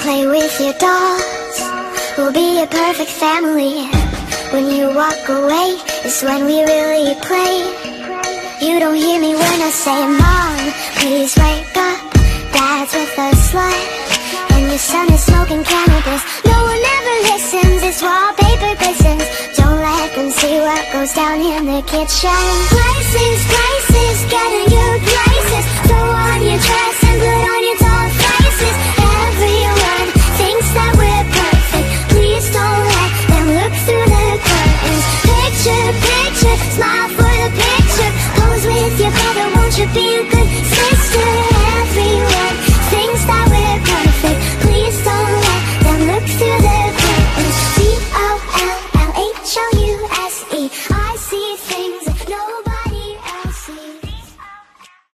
Play with your dolls, we'll be a perfect family. When you walk away, is when we really play. You don't hear me when I say, Mom, please wake up. Dad's with a slut, and your son is smoking cannabis. No one ever listens, this wallpaper glistens. Don't let them see what goes down in the kitchen. Places, places, getting your places. Throw on your dress and put on your doll faces. Everyone thinks that we're perfect. Please don't let them look through the curtains. Picture, picture, smile for the picture. Pose with your brother, won't you be a good sister? Everyone thinks that we're perfect. Please don't let them look through the curtains. C-O-L-L-H-O-U-S-E